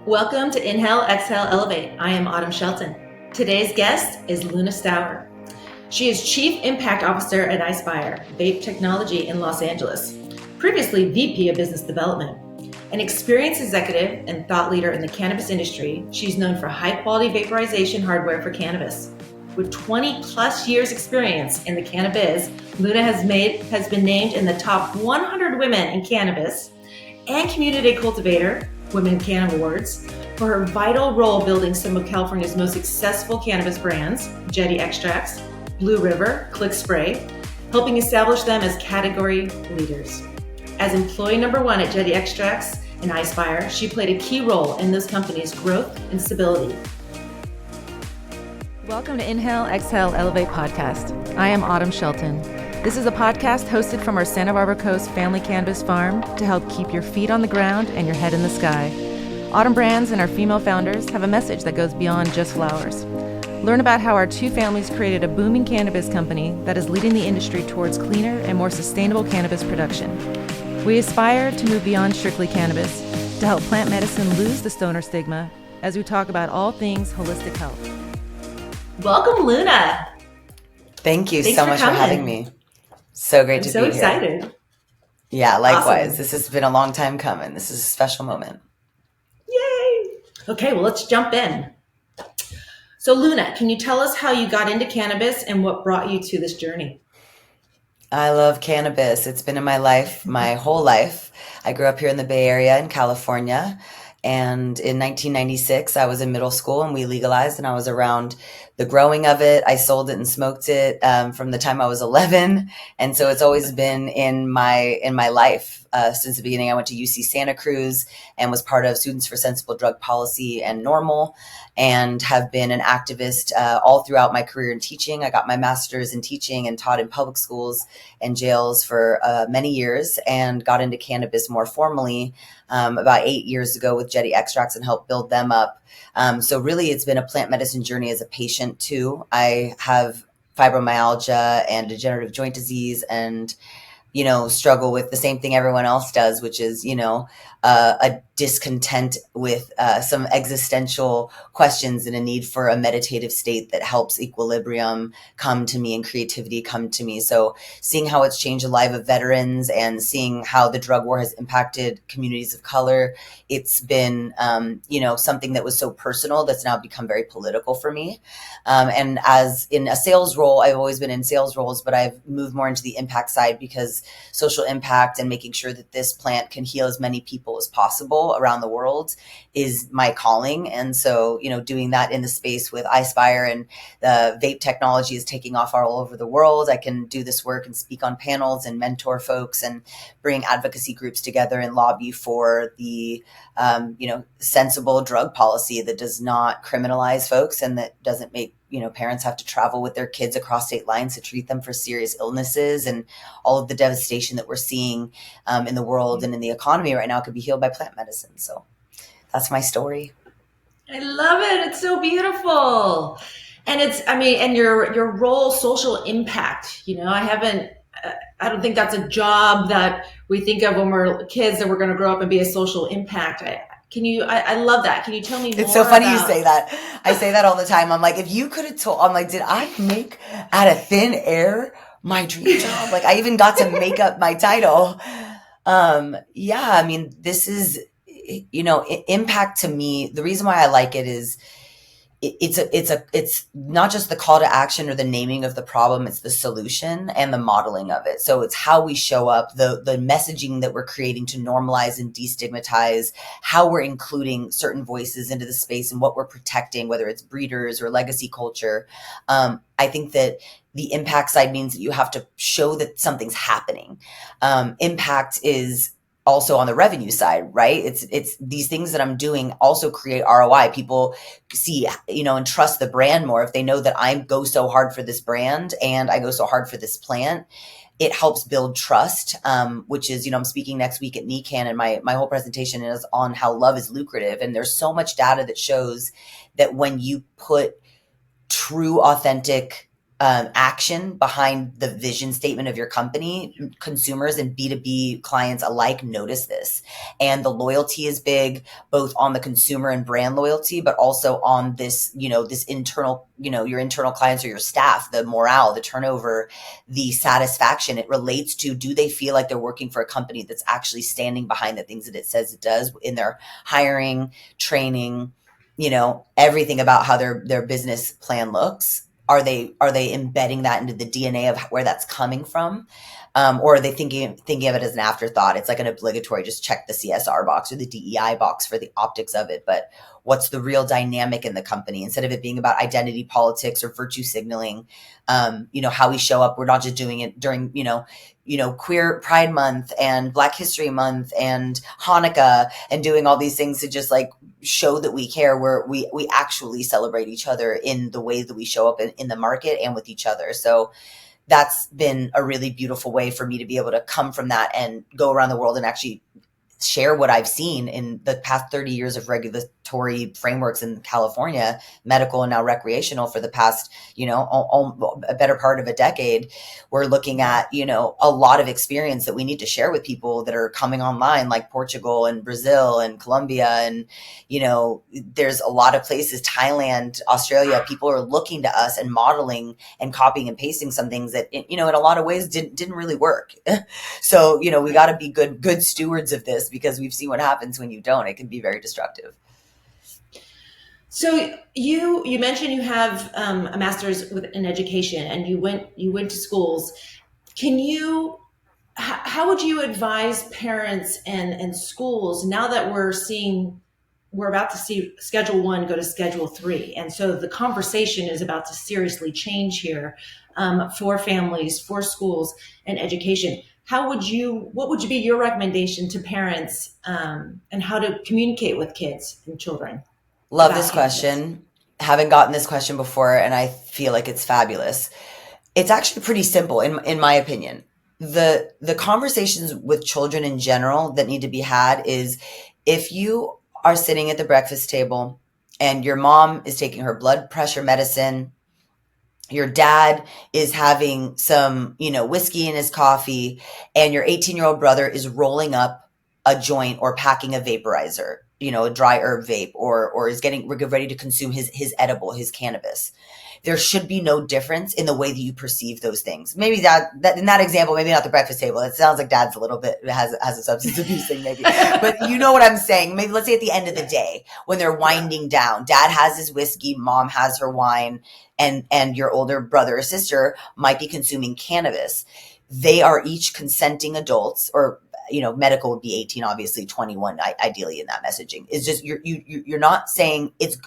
Welcome to Inhale, Exhale, Elevate. I am Autumn Shelton. Today's guest is Luna Stower. She is Chief Impact Officer at Ispire Vape Technology in Los Angeles, previously VP of Business Development. An experienced executive and thought leader in the cannabis industry, she's known for high-quality vaporization hardware for cannabis. With 20 plus years experience in the cannabis, Luna has been named in the top 100 women in cannabis and Community Cultivator Women in Canna Awards for her vital role building some of California's most successful cannabis brands, Jetty Extracts, Blue River, Click Spray, helping establish them as category leaders. As employee number one at Jetty Extracts and Ispire, she played a key role in those companies' growth and stability. Welcome to Inhale, Exhale, Elevate podcast. I am Autumn Shelton. This is a podcast hosted from our Santa Barbara Coast family cannabis farm to help keep your feet on the ground and your head in the sky. Autumn Brands and our female founders have a message that goes beyond just flowers. Learn about how our two families created a booming cannabis company that is leading the industry towards cleaner and more sustainable cannabis production. We aspire to move beyond strictly cannabis to help plant medicine lose the stoner stigma as we talk about all things holistic health. Welcome, Luna. Thank you so much for having me. So great to be here. I'm so excited. Yeah, likewise. Awesome. This has been a long time coming. This is a special moment. Yay! Okay, well, let's jump in. So, Luna, can you tell us how you got into cannabis and what brought you to this journey? I love cannabis. It's been in my life, my whole life. I grew up here in the Bay Area in California. And in 1996, I was in middle school and we legalized, and I was around the growing of it. I sold it and smoked it from the time I was 11. And so it's always been in my life since the beginning. I went to UC Santa Cruz and was part of Students for Sensible Drug Policy and NORML, and have been an activist all throughout my career in teaching. I got my master's in teaching and taught in public schools and jails for many years, and got into cannabis more formally about 8 years ago with Jetty Extracts and helped build them up. So really, it's been a plant medicine journey as a patient too. I have fibromyalgia and degenerative joint disease, and struggle with the same thing everyone else does, which is, a discontent with some existential questions and a need for a meditative state that helps equilibrium come to me and creativity come to me. So seeing how it's changed the life of veterans and seeing how the drug war has impacted communities of color, it's been, something that was so personal that's now become very political for me. And as in a sales role, I've always been in sales roles, but I've moved more into the impact side because social impact and making sure that this plant can heal as many people as possible around the world is my calling. And so, doing that in the space with Ispire and the vape technology is taking off all over the world. I can do this work and speak on panels and mentor folks and bring advocacy groups together and lobby for the, sensible drug policy that does not criminalize folks and that doesn't make parents have to travel with their kids across state lines to treat them for serious illnesses, and all of the devastation that we're seeing in the world and in the economy right now could be healed by plant medicine. So that's my story. I love it. It's so beautiful. And and your role, social impact, I don't think that's a job that we think of when we're kids, that we're going to grow up and be a social impact. I love that. Can you tell me more? It's so funny you say that. I say that all the time. I'm like, if you could have told, I'm like, did I make out of thin air my dream job? Like, I even got to make up my title. This is, impact to me. The reason why I like it is it's not just the call to action or the naming of the problem, it's the solution and the modeling of it. So it's how we show up, the messaging that we're creating to normalize and destigmatize, how we're including certain voices into the space and what we're protecting, whether it's breeders or legacy culture. I think that the impact side means that you have to show that something's happening. Impact is also on the revenue side, right? It's these things that I'm doing also create ROI. People see, and trust the brand more if they know that I go so hard for this brand and I go so hard for this plant. It helps build trust, which is, I'm speaking next week at NECAN, and my whole presentation is on how love is lucrative. And there's so much data that shows that when you put true, authentic action behind the vision statement of your company, consumers and B2B clients alike notice this. And the loyalty is big, both on the consumer and brand loyalty, but also on this, this internal, your internal clients or your staff, the morale, the turnover, the satisfaction. It relates to, do they feel like they're working for a company that's actually standing behind the things that it says it does in their hiring, training, everything about how their business plan looks. Are they embedding that into the DNA of where that's coming from, or are they thinking of it as an afterthought? It's like an obligatory, just check the CSR box or the DEI box for the optics of it, but what's the real dynamic in the company? Instead of it being about identity politics or virtue signaling, how we show up. We're not just doing it during Queer Pride Month and Black History Month and Hanukkah and doing all these things to just like show that we care, where we actually celebrate each other in the way that we show up in the market and with each other. So that's been a really beautiful way for me to be able to come from that and go around the world and actually share what I've seen in the past 30 years of regulatory frameworks in California, medical and now recreational for the past, a better part of a decade. We're looking at, a lot of experience that we need to share with people that are coming online, like Portugal and Brazil and Colombia. And, there's a lot of places, Thailand, Australia, people are looking to us and modeling and copying and pasting some things that, in a lot of ways didn't really work. So, we got to be good stewards of this, because we've seen what happens when you don't. It can be very destructive. So you mentioned you have a master's in education, and you went to schools. Can you how would you advise parents and schools now that we're about to see Schedule 1 go to Schedule 3, and so the conversation is about to seriously change here, for families, for schools, and education? What would be your recommendation to parents, and how to communicate with kids and children Love about this cannabis? question. Haven't gotten this question before, and I feel like it's fabulous. It's actually pretty simple in my opinion. The conversations with children in general that need to be had is, if you are sitting at the breakfast table and your mom is taking her blood pressure medicine, your dad is having some, whiskey in his coffee, and your 18-year-old brother is rolling up a joint or packing a vaporizer, a dry herb vape, or is getting ready to consume his edible, his cannabis. There should be no difference in the way that you perceive those things. Maybe that in that example, maybe not the breakfast table. It sounds like dad's a little bit has a substance abuse thing, maybe. But you know what I'm saying? Maybe let's say at the end of the day, when they're winding down, dad has his whiskey, mom has her wine, and your older brother or sister might be consuming cannabis. They are each consenting adults, or medical would be 18, obviously 21, ideally in that messaging. It's just you're not saying it's.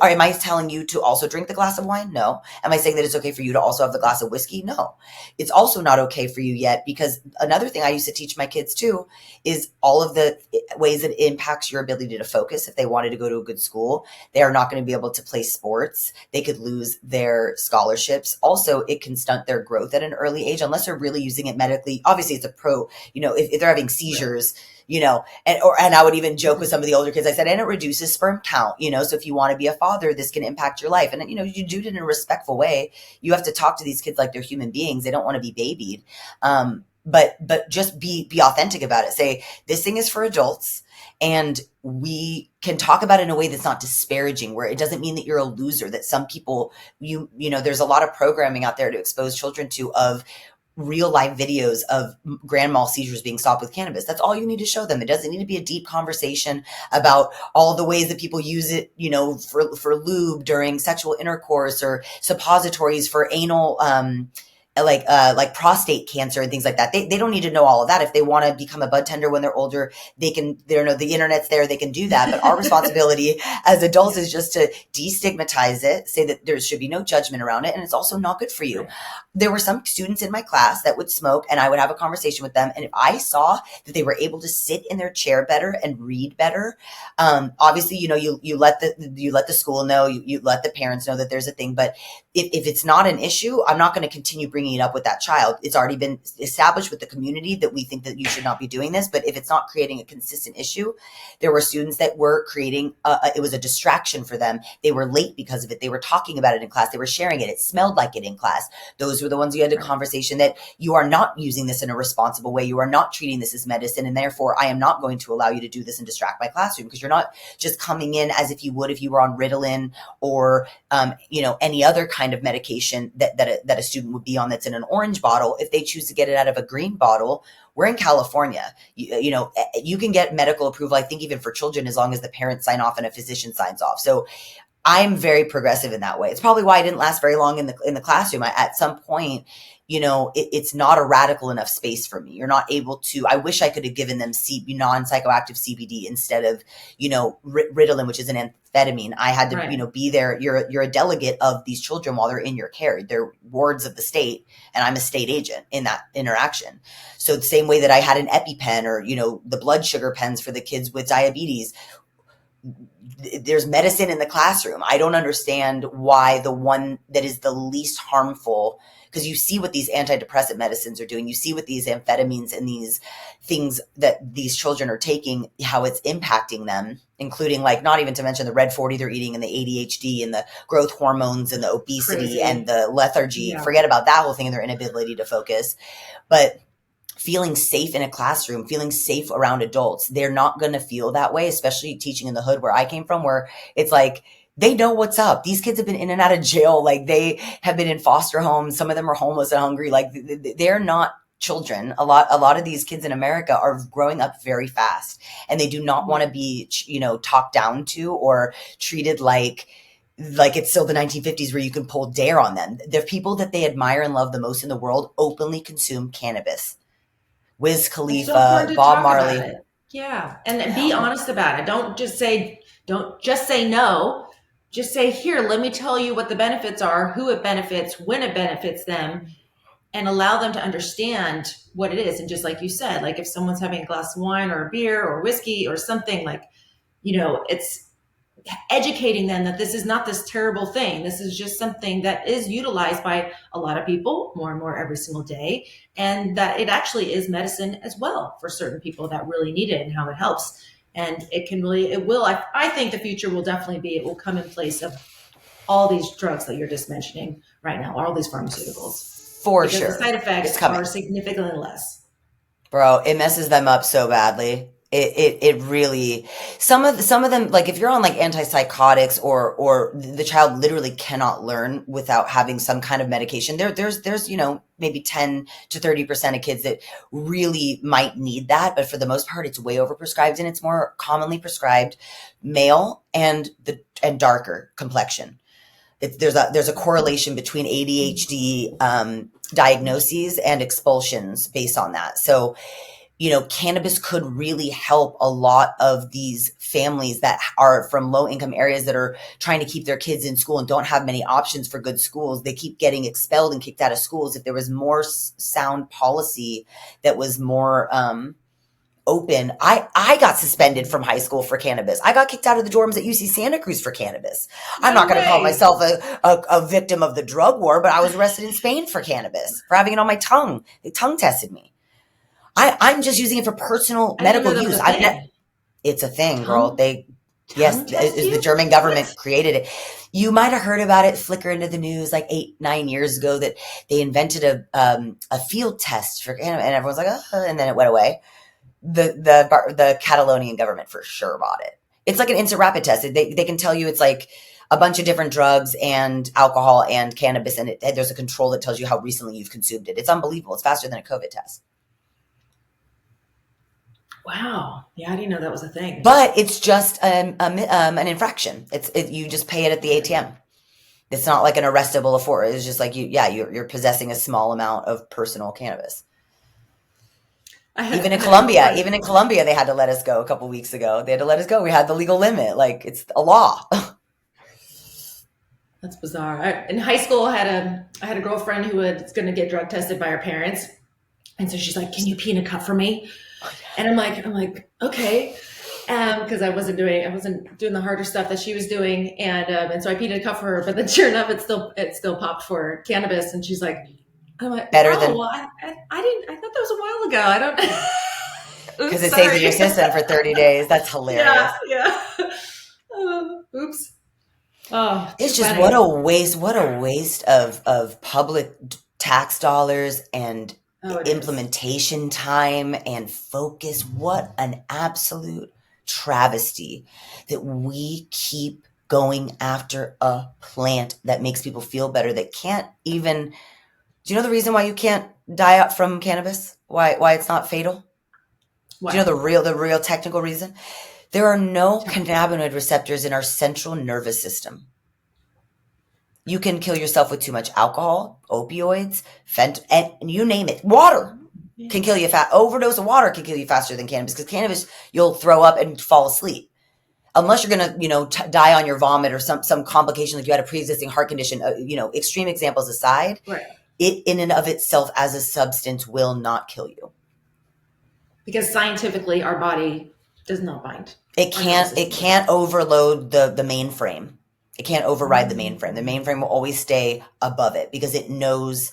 Am I telling you to also drink the glass of wine? No. Am I saying that it's okay for you to also have the glass of whiskey? No. It's also not okay for you yet, because another thing I used to teach my kids too is all of the ways that it impacts your ability to focus. If they wanted to go to a good school, they are not going to be able to play sports. They could lose their scholarships. Also, it can stunt their growth at an early age, unless they're really using it medically. Obviously, it's a pro, if they're having seizures, and I would even joke with some of the older kids. I said, and it reduces sperm count, so if you want to be a father, this can impact your life. And, you do it in a respectful way. You have to talk to these kids like they're human beings. They don't want to be babied. But just be authentic about it. Say, this thing is for adults, and we can talk about it in a way that's not disparaging, where it doesn't mean that you're a loser, that some people, there's a lot of programming out there to expose children to, of real life videos of grand mal seizures being stopped with cannabis. That's all you need to show them. It doesn't need to be a deep conversation about all the ways that people use it, for lube during sexual intercourse, or suppositories for anal, like prostate cancer and things like that. They don't need to know all of that. If they want to become a bud tender when they're older, they can, the internet's there, they can do that. But our responsibility as adults is just to destigmatize it, say that there should be no judgment around it. And it's also not good for you. There were some students in my class that would smoke, and I would have a conversation with them. And if I saw that they were able to sit in their chair better and read better, obviously, you let the school know, you let the parents know that there's a thing. But if it's not an issue, I'm not going to continue bringing bringing it up with that child. It's already been established with the community that we think that you should not be doing this. But if it's not creating a consistent issue, there were students that were creating, it was a distraction for them. They were late because of it. They were talking about it in class. They were sharing it. It smelled like it in class. Those were the ones you had a conversation that you are not using this in a responsible way. You are not treating this as medicine. And therefore, I am not going to allow you to do this and distract my classroom, because you're not just coming in as if you would if you were on Ritalin or, any other kind of medication that a student would be on that's in an orange bottle. If they choose to get it out of a green bottle, we're in California. You can get medical approval, I think, even for children, as long as the parents sign off and a physician signs off. So I'm very progressive in that way. It's probably why I didn't last very long in the classroom. At some point, it's not a radical enough space for me. You're not able to. I wish I could have given them non-psychoactive CBD instead of, Ritalin, which is an amphetamine. I had to, be there. You're a delegate of these children while they're in your care. They're wards of the state, and I'm a state agent in that interaction. So the same way that I had an EpiPen or, the blood sugar pens for the kids with diabetes, there's medicine in the classroom. I don't understand why the one that is the least harmful, because you see what these antidepressant medicines are doing. You see what these amphetamines and these things that these children are taking, how it's impacting them, including, like, not even to mention the red 40 they're eating and the ADHD and the growth hormones and the obesity and the lethargy. Yeah. Forget about that whole thing and their inability to focus. But feeling safe in a classroom, feeling safe around adults, they're not going to feel that way, especially teaching in the hood where I came from, where it's like, they know what's up. These kids have been in and out of jail. Like, they have been in foster homes. Some of them are homeless and hungry. Like, they're not children. A lot of these kids in America are growing up very fast, and they do not want to be, talked down to or treated like it's still the 1950s where you can pull dare on them. The people that they admire and love the most in the world openly consume cannabis. Wiz Khalifa, Bob Marley. Yeah. And be honest about it. Don't just say no. Just say, here, let me tell you what the benefits are, who it benefits, when it benefits them, and allow them to understand what it is. And just like you said, like, if someone's having a glass of wine or a beer or whiskey or something, like, it's educating them that this is not this terrible thing. This is just something that is utilized by a lot of people more and more every single day. And that it actually is medicine as well for certain people that really need it, and how it helps. And I think the future will definitely be, it will come in place of all these drugs that you're just mentioning right now, all these pharmaceuticals. For sure. The side effects are significantly less. Bro, it messes them up so badly. It really, some of them, like, if you're on like antipsychotics or the child literally cannot learn without having some kind of medication, there's maybe 10 to 30% of kids that really might need that. But for the most part, it's way overprescribed, and it's more commonly prescribed male and darker complexion. There's a correlation between ADHD diagnoses and expulsions based on that. So, cannabis could really help a lot of these families that are from low income areas that are trying to keep their kids in school and don't have many options for good schools. They keep getting expelled and kicked out of schools. If there was more sound policy that was more open. I got suspended from high school for cannabis. I got kicked out of the dorms at UC Santa Cruz for cannabis. I'm not going to call myself a victim of the drug war, but I was arrested in Spain for cannabis, for having it on my tongue. They tongue tested me. I'm just using it for personal medical use. It's a thing, girl. The German government created it. You might have heard about it flicker into the news like 8-9 years ago that they invented a field test for cannabis, and everyone's like, oh, and then it went away. The Catalonian government for sure bought it. It's like an instant rapid test. They can tell you it's like a bunch of different drugs and alcohol and cannabis, and there's a control that tells you how recently you've consumed it. It's unbelievable. It's faster than a COVID test. Wow. Yeah, I didn't know that was a thing. But it's just an infraction. You just pay it at the ATM. It's not like an arrestable offense. It's just like you're possessing a small amount of personal cannabis. Even in Colombia, they had to let us go a couple weeks ago. They had to let us go. We had the legal limit. Like, it's a law. That's bizarre. In high school, I had a girlfriend who was going to get drug tested by her parents, and so she's like, "Can you pee in a cup for me?" And I'm like, okay, because I wasn't doing the harder stuff that she was doing, and so I peed in a cup for her. But then, sure enough, it still popped for cannabis, and she's like, I'm like, Better oh, than, well, I didn't, I thought that was a while ago. I don't, because oops, it stays in your sorry. system for 30 days. That's Yeah, hilarious. yeah. Oops. Oh, too It's just what funny. a waste, of public tax dollars and Oh, it is. implementation time and focus. What an absolute travesty that we keep going after a plant that makes people feel better that can't even. Do you know the reason why you can't die out from cannabis? Why it's not fatal? Do you know What? the real technical reason? There are no Tell me. cannabinoid receptors in our central nervous system. You can kill yourself with too much alcohol, opioids, and you name it. Water Oh, yeah. can kill you fast. Overdose of water can kill you faster than cannabis, because cannabis, you'll throw up and fall asleep. Unless you're gonna, die on your vomit or some complication, like you had a pre-existing heart condition. Extreme examples aside, Right. it in and of itself as a substance will not kill you. Because scientifically, our body does not bind. It Our nervous can't it system does can't not. overload the mainframe. It can't override the mainframe. The Mm. mainframe will always stay above it because it knows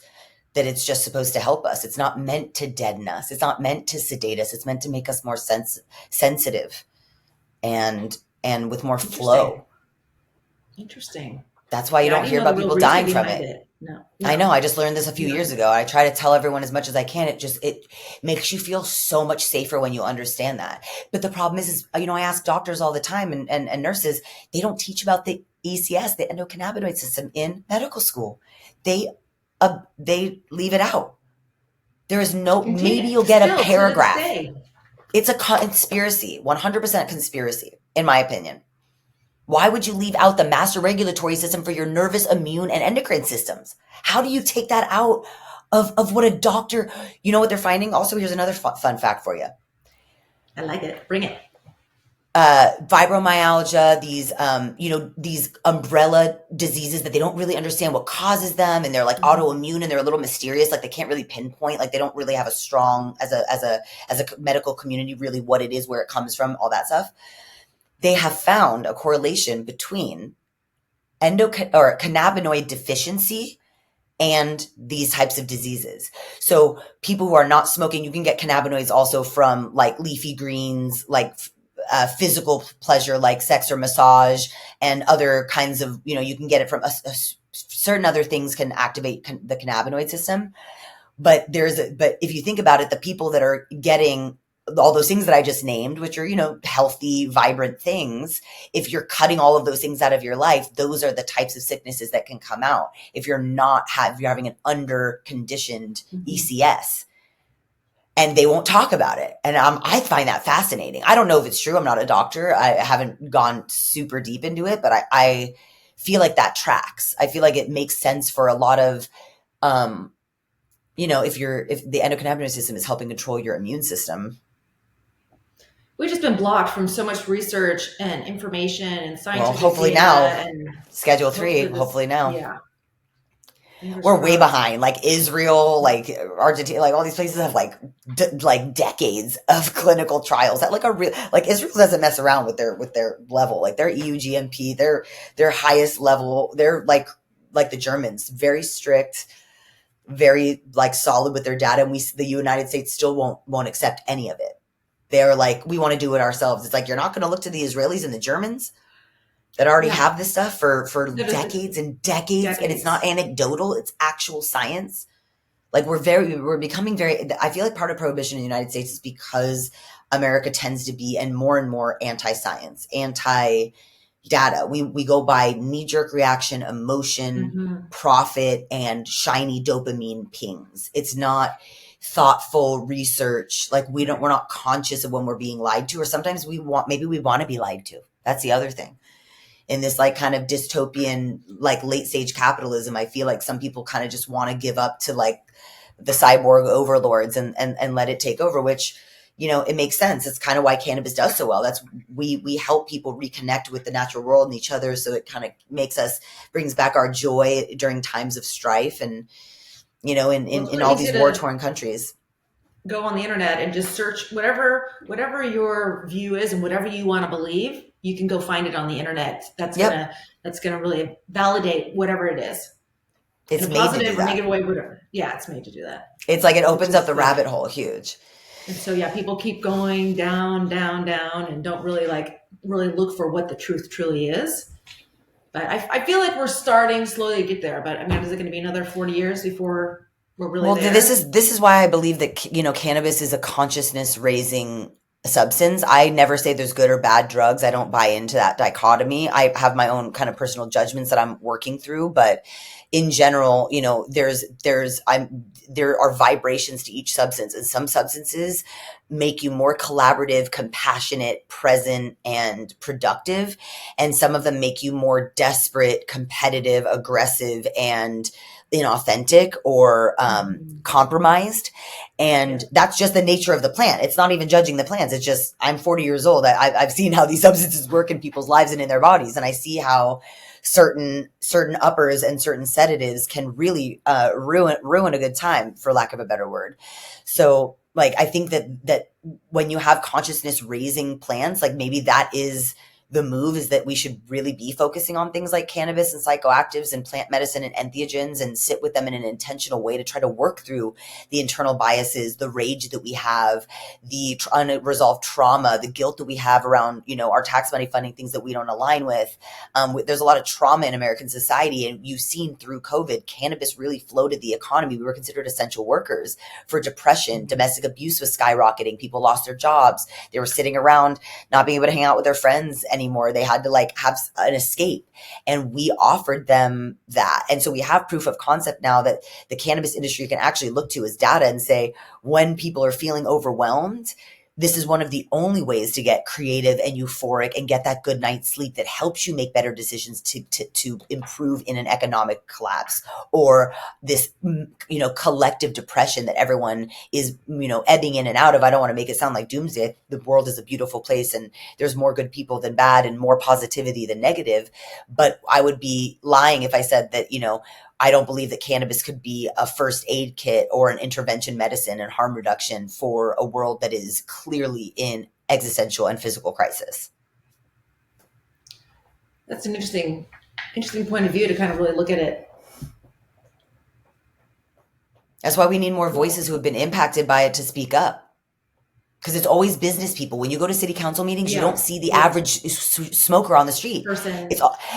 that it's just supposed to help us. It's not meant to deaden us. It's not meant to sedate us. It's meant to make us more sensitive and with more Interesting. flow. Interesting. That's why you Yeah, I don't didn't hear know the about real people reason dying from behind it. it. No, I know. no, I just learned this a few no. years ago. I try to tell everyone as much as I can. It makes you feel so much safer when you understand that. But the problem is I ask doctors all the time and nurses, they don't teach about the ECS, the endocannabinoid system, in medical school. They leave it out. There is no, maybe Continue you'll get a still to this paragraph. day. It's a conspiracy, 100% conspiracy, in my opinion. Why would you leave out the master regulatory system for your nervous, immune, and endocrine systems? How do you take that out of what a doctor, you know what they're finding? Also, here's another fun fact for you. I like it. Bring it. Fibromyalgia, these umbrella diseases that they don't really understand what causes them, and they're like Mhm. autoimmune and they're a little mysterious, like they can't really pinpoint, like they don't really have a strong as a medical community really what it is, where it comes from, all that stuff. They have found a correlation between or cannabinoid deficiency and these types of diseases. So people who are not smoking, you can get cannabinoids also from like leafy greens, like physical pleasure, like sex or massage, and other kinds of, you can get it from certain other things can activate the cannabinoid system. But but if you think about it, the people that are getting all those things that I just named, which are, healthy, vibrant things, if you're cutting all of those things out of your life, those are the types of sicknesses that can come out if you're having an under conditioned Mhm. ECS. And they won't talk about it. And I find that fascinating. I don't know if it's true. I'm not a doctor. I haven't gone super deep into it, but I feel like that tracks. I feel like it makes sense for a lot of, um, if the endocannabinoid system is helping control your immune system. We've just been blocked from so much research and information and Well, scientific hopefully data, now, and Schedule 3, hopefully this, hopefully now. yeah, fingers We're way crossed. behind. Like Israel, like Argentina, like all these places have like decades of clinical trials. That like a real, like Israel doesn't mess around with their level. Like their EU GMP, their highest level. They're like the Germans, very strict, very like solid with their data. And the United States still won't accept any of it. They're like, we want to do it ourselves. It's like, you're not going to look to the Israelis and the Germans that already Yeah, have this stuff for that is decades and decades, and it's not decades. anecdotal, it's actual science. Like we're becoming very, I feel like part of prohibition in the United States is because America tends to be and more anti-science, anti-data. We go by knee-jerk reaction, emotion, Hmm. profit, and shiny dopamine pings. It's not thoughtful research. Like we're not conscious of when we're being lied to, or sometimes maybe we want to be lied to. That's the other thing. In this like kind of dystopian, like late stage capitalism, I feel like some people kind of just want to give up to like the cyborg overlords and let it take over, which, it makes sense. It's kind of why cannabis does so well. That's we help people reconnect with the natural world and each other. So it kind of brings back our joy during times of strife and, Well, it's in really all easy these war to torn countries. go on the internet and just search whatever your view is and whatever you want to believe. You can go find it on the internet. Yep. That's gonna really validate whatever it is. in It's a made to do positive or that. negative way, whatever. Yeah, it's made to do that. It's like it Which opens up is the rabbit hole huge. And so, yeah, people keep going down, down, down, and don't really look for what the truth truly is. But I feel like we're starting slowly to get there. But I mean, is it going to be another 40 years before we're really Well, there? this is why I believe that, you know, cannabis is a consciousness raising substance. I never say there's good or bad drugs. I don't buy into that dichotomy. I have my own kind of personal judgments that I'm working through, but in general, you know, there are vibrations to each substance, and some substances make you more collaborative, compassionate, present, and productive, and some of them make you more desperate, competitive, aggressive, and inauthentic or compromised. And that's just the nature of the plant. It's not even judging the plants. It's just, I'm 40 years old. I've seen how these substances work in people's lives and in their bodies. And I see how certain uppers and certain sedatives can really ruin a good time, for lack of a better word. So like, I think that when you have consciousness raising plants, like maybe that is the move, is that we should really be focusing on things like cannabis and psychoactives and plant medicine and entheogens, and sit with them in an intentional way to try to work through the internal biases, the rage that we have, the unresolved trauma, the guilt that we have around, you know, our tax money funding things that we don't align with. There's a lot of trauma in American society, and you've seen through COVID, cannabis really floated the economy. We were considered essential workers for depression. Domestic abuse was skyrocketing. People lost their jobs. They were sitting around not being able to hang out with their friends anymore. They had to like have an escape, and we offered them that. And so we have proof of concept now that the cannabis industry can actually look to as data and say, when people are feeling overwhelmed, this is one of the only ways to get creative and euphoric and get that good night's sleep that helps you make better decisions to improve in an economic collapse, or this, you know, collective depression that everyone is, you know, ebbing in and out of. I don't want to make it sound like doomsday. The world is a beautiful place, and there's more good people than bad, and more positivity than negative. But I would be lying if I said that, you know, I don't believe that cannabis could be a first aid kit or an intervention medicine and harm reduction for a world that is clearly in existential and physical crisis. That's an interesting point of view to kind of really look at it. That's why we need more voices who have been impacted by it to speak up. Because it's always business people. When you go to city council meetings, you don't see the average smoker on the street.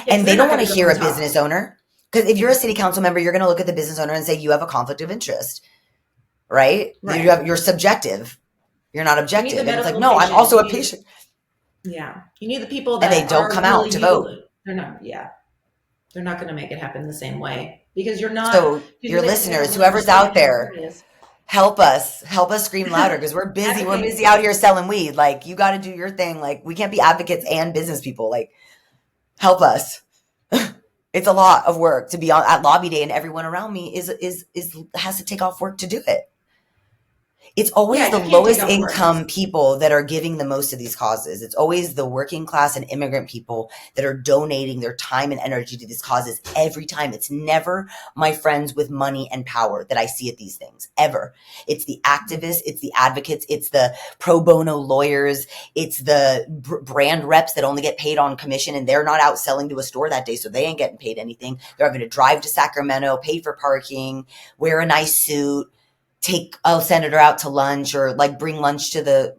And they don't want to hear a business owner. Because if you're a city council member, you're going to look at the business owner and say, you have a conflict of interest, right? You're subjective. You're not objective. And it's like, no, I'm also a patient. Yeah. You need the people that and they don't come out to vote. They're not, they're not going to make it happen the same way, because you're not. So your listeners, whoever's out there, help us scream louder, because we're busy. We're busy out here selling weed. Like, you got to do your thing. Like, we can't be advocates and business people. Like, help us. It's a lot of work to be on at lobby day, and everyone around me has to take off work to do it. It's always the lowest income people that are giving the most of these causes. It's always the working class and immigrant people that are donating their time and energy to these causes every time. It's never my friends with money and power that I see at these things, ever. It's the activists, it's the advocates, it's the pro bono lawyers, it's the brand reps that only get paid on commission, and they're not out selling to a store that day, so they ain't getting paid anything. They're having to drive to Sacramento, pay for parking, wear a nice suit, take a senator out to lunch, or like bring lunch to the,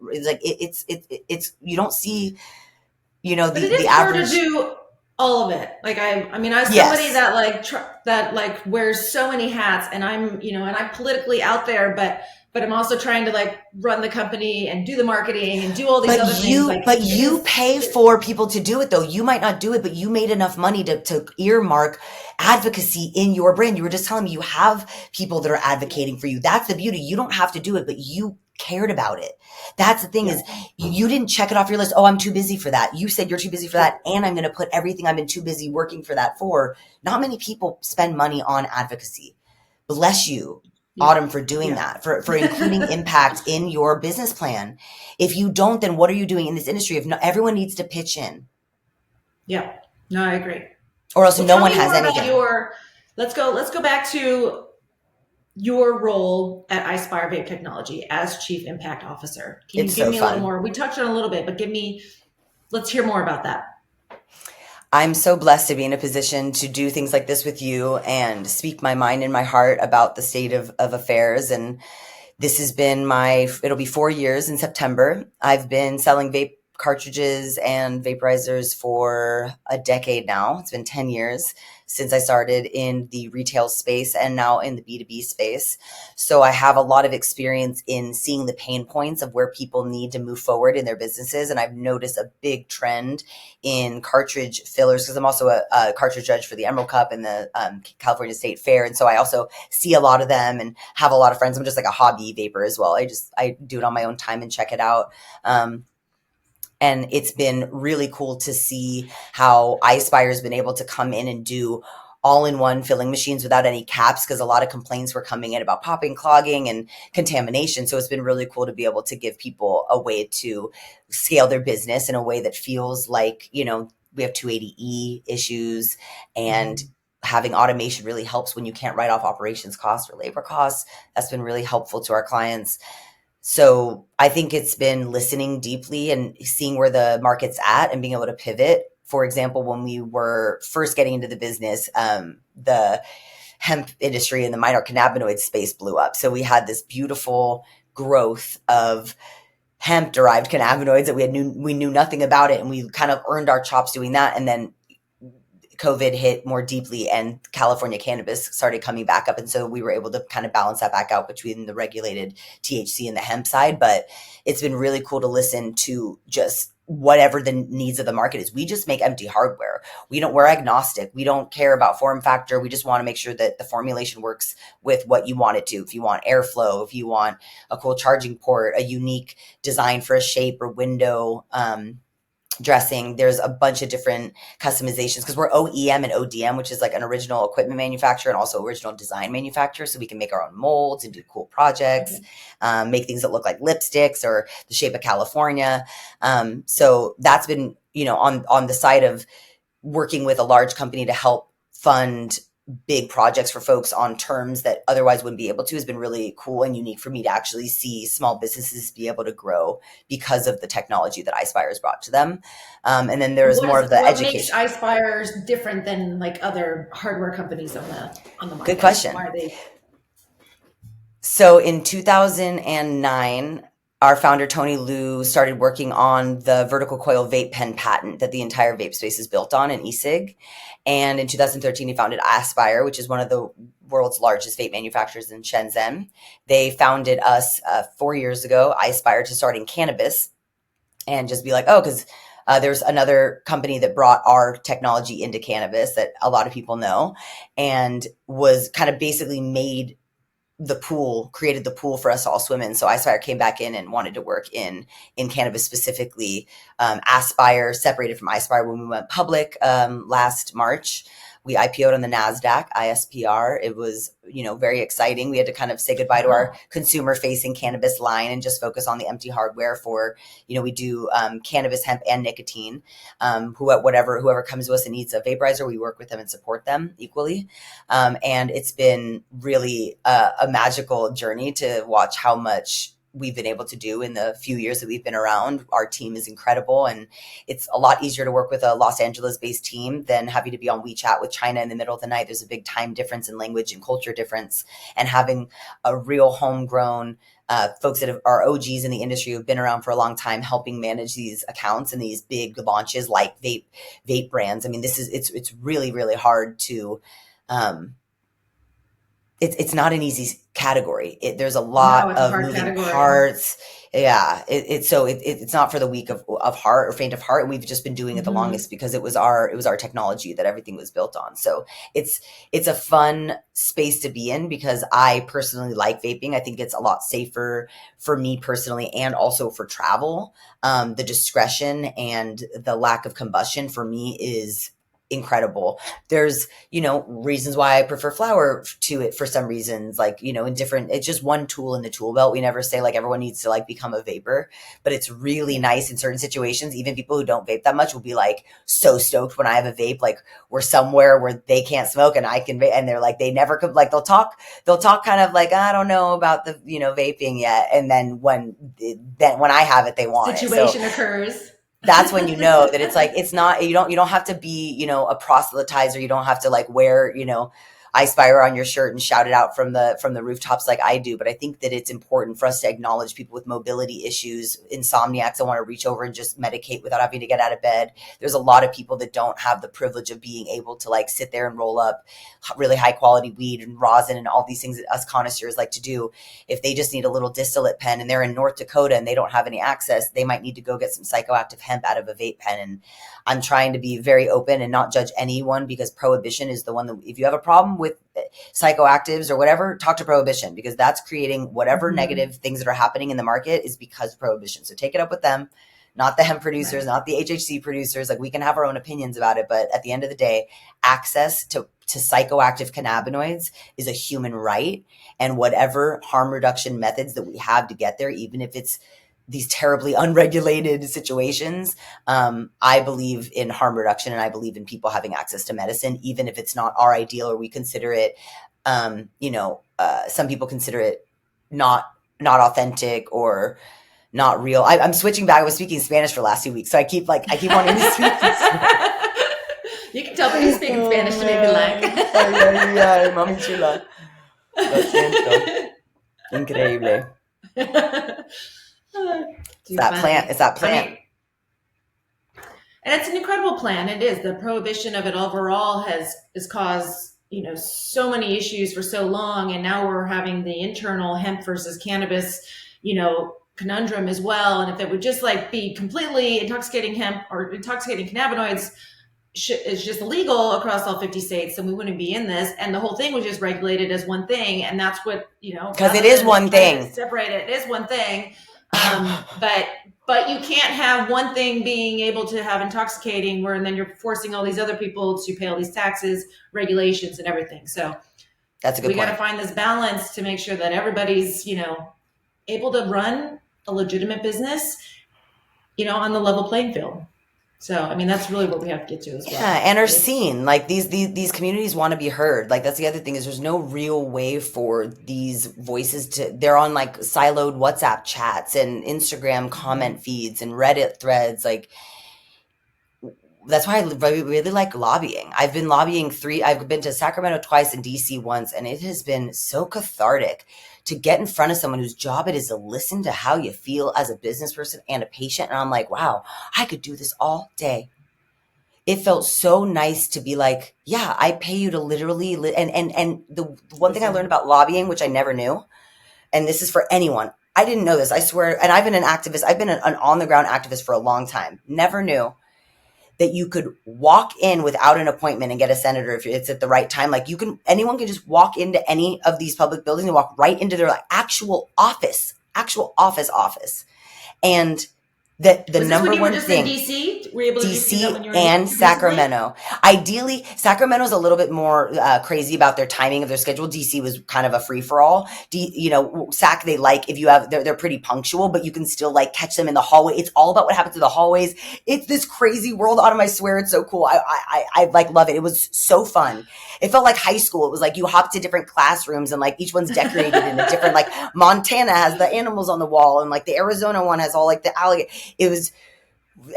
it's you don't see, you know, the average. Hard to do all of it. Like I mean, I was somebody that like wears so many hats, and I'm, you know, and I'm politically out there, but I'm also trying to like run the company and do the marketing and do all these other things. But you pay for people to do it, though. You might not do it, but you made enough money to earmark advocacy in your brand. You were just telling me you have people that are advocating for you. That's the beauty. You don't have to do it, but you cared about it. That's the thing, is you didn't check it off your list. Oh, I'm too busy for that. You said you're too busy for that, and I'm going to put everything I've been too busy working for that for. Not many people spend money on advocacy. Bless you, Autumn, for doing that, for including impact in your business plan. If you don't, then what are you doing in this industry? If not, everyone needs to pitch in. Yeah, no, I agree. Or else no one has anything. Let's go back to your role at Ispire Vape Technology as Chief Impact Officer. Can you give me a little more? We touched on it a little bit, but let's hear more about that. I'm so blessed to be in a position to do things like this with you and speak my mind and my heart about the state of affairs. And this has been it'll be 4 years in September. I've been selling vape cartridges and vaporizers for a decade now. It's been 10 years since I started in the retail space and now in the B2B space. So I have a lot of experience in seeing the pain points of where people need to move forward in their businesses. And I've noticed a big trend in cartridge fillers because I'm also a cartridge judge for the Emerald Cup and the California State Fair. And so I also see a lot of them and have a lot of friends. I'm just like a hobby vapor as well. I do it on my own time and check it out. And it's been really cool to see how Ispire has been able to come in and do all-in-one filling machines without any caps, because a lot of complaints were coming in about popping, clogging, and contamination. So it's been really cool to be able to give people a way to scale their business in a way that feels like, we have 280E issues, and having automation really helps when you can't write off operations costs or labor costs. That's been really helpful to our clients. So I think it's been listening deeply and seeing where the market's at and being able to pivot. For example, when we were first getting into the business, the hemp industry and the minor cannabinoid space blew up. So we had this beautiful growth of hemp derived cannabinoids that we knew nothing about it, and we kind of earned our chops doing that. And then COVID hit more deeply and California cannabis started coming back up. And so we were able to kind of balance that back out between the regulated THC and the hemp side. But it's been really cool to listen to just whatever the needs of the market is. We just make empty hardware. We're agnostic. We don't care about form factor. We just want to make sure that the formulation works with what you want it to. If you want airflow, if you want a cool charging port, a unique design for a shape or window, dressing, there's a bunch of different customizations because we're OEM and ODM, which is like an original equipment manufacturer and also original design manufacturer. So we can make our own molds and do cool projects, make things that look like lipsticks or the shape of California. So that's been, on the side of working with a large company to help fund big projects for folks on terms that otherwise wouldn't be able to, has been really cool and unique for me to actually see small businesses be able to grow because of the technology that Ispire has brought to them. And then there's more of the education. What makes Ispire different than like other hardware companies on the market? Good question. Why are they? So in 2009, our founder, Tony Liu, started working on the vertical coil vape pen patent that the entire vape space is built on in e-cig. And in 2013, he founded Ispire, which is one of the world's largest vape manufacturers in Shenzhen. They founded us 4 years ago, Ispire, to start in cannabis and just be like, because there's another company that brought our technology into cannabis that a lot of people know and was kind of basically created the pool for us to all swim in. So Ispire came back in and wanted to work in cannabis specifically. Aspire separated from Ispire when we went public last March. We IPO'd on the NASDAQ, ISPR. It was, very exciting. We had to kind of say goodbye to our consumer-facing cannabis line and just focus on the empty hardware for, we do cannabis, hemp, and nicotine. Whoever comes to us and needs a vaporizer, we work with them and support them equally. And it's been really a magical journey to watch how much we've been able to do in the few years that we've been around. Our team is incredible, and it's a lot easier to work with a Los Angeles-based team than having to be on WeChat with China in the middle of the night. There's a big time difference in language and culture difference, and having a real homegrown folks that are OGs in the industry who've been around for a long time, helping manage these accounts and these big launches like vape brands. I mean, it's really, really hard to. It's not an easy category. There's a lot of moving parts. Yeah. It's not for the weak of heart or faint of heart. And we've just been doing it the longest because it was our technology that everything was built on. So it's a fun space to be in because I personally like vaping. I think it's a lot safer for me personally and also for travel. The discretion and the lack of combustion for me is incredible. There's, reasons why I prefer flower to it for some reasons, like, in different, it's just one tool in the tool belt. We never say like everyone needs to like become a vapor, but it's really nice in certain situations. Even people who don't vape that much will be like so stoked when I have a vape, like we're somewhere where they can't smoke and I can vape, and they're like, they never could, like they'll talk kind of like, I don't know about the, vaping yet. And then when I have it, they want situation it. occurs. that's when you know that it's like, it's not, you don't have to be, a proselytizer. You don't have to like wear, Ispire on your shirt and shout it out from the rooftops like I do. But I think that it's important for us to acknowledge people with mobility issues, insomniacs that want to reach over and just medicate without having to get out of bed. There's a lot of people that don't have the privilege of being able to like sit there and roll up really high quality weed and rosin and all these things that us connoisseurs like to do. If they just need a little distillate pen and they're in North Dakota and they don't have any access, they might need to go get some psychoactive hemp out of a vape pen. And I'm trying to be very open and not judge anyone, because prohibition is the one that, if you have a problem with psychoactives or whatever, talk to prohibition, because that's creating whatever negative things that are happening in the market is because of prohibition. So take it up with them, not the hemp producers, not the HHC producers. Like, we can have our own opinions about it, but at the end of the day, access to psychoactive cannabinoids is a human right. And whatever harm reduction methods that we have to get there, even if it's these terribly unregulated situations, I believe in harm reduction, and I believe in people having access to medicine, even if it's not our ideal, or we consider it, some people consider it not authentic or not real. I'm switching back. I was speaking Spanish for the last 2 weeks, so I keep wanting to speak Spanish. You can tell me speaking Spanish to make me like. Ay, mami chula. Lo siento. Increíble. It's that plant. And it's an incredible plan. It is. The prohibition of it overall has caused, so many issues for so long. And now we're having the internal hemp versus cannabis, conundrum as well. And if it would just like be completely intoxicating hemp or intoxicating cannabinoids is just illegal across all 50 states, then we wouldn't be in this. And the whole thing was just regulated as one thing. And that's what, because it is one thing. Separate it. It is one thing. But you can't have one thing being able to have intoxicating and then you're forcing all these other people to pay all these taxes, regulations, and everything. So that's a good point. We got to find this balance to make sure that everybody's, able to run a legitimate business, on the level playing field. So, I mean, that's really what we have to get to as well. Yeah, and are seen. Like, these communities want to be heard. Like, that's the other thing, is there's no real way for these voices they're on, like, siloed WhatsApp chats and Instagram comment feeds and Reddit threads. Like, that's why I really like lobbying. I've been lobbying I've been to Sacramento twice and DC once, and it has been so cathartic to get in front of someone whose job it is to listen to how you feel as a business person and a patient. And I'm like, wow, I could do this all day. It felt so nice to be like, yeah, I pay you to literally and the one thing I learned about lobbying, which I never knew, and this is for anyone, I didn't know this, I swear, and I've been an activist, I've been an on-the-ground activist for a long time, never knew that you could walk in without an appointment and get a senator if it's at the right time. Like, anyone can just walk into any of these public buildings and walk right into their like actual office. And the number one thing, in DC? Were you able to DC and Sacramento. Ideally, Sacramento's a little bit more crazy about their timing of their schedule. DC was kind of a free for all. Sac, they like, if you have, they're pretty punctual, but you can still like catch them in the hallway. It's all about what happens to the hallways. It's this crazy world. Autumn, I swear, it's so cool. I like love it. It was so fun. It felt like high school. It was like you hop to different classrooms and like each one's decorated in a different, like Montana has the animals on the wall and like the Arizona one has all like the alligator. It was,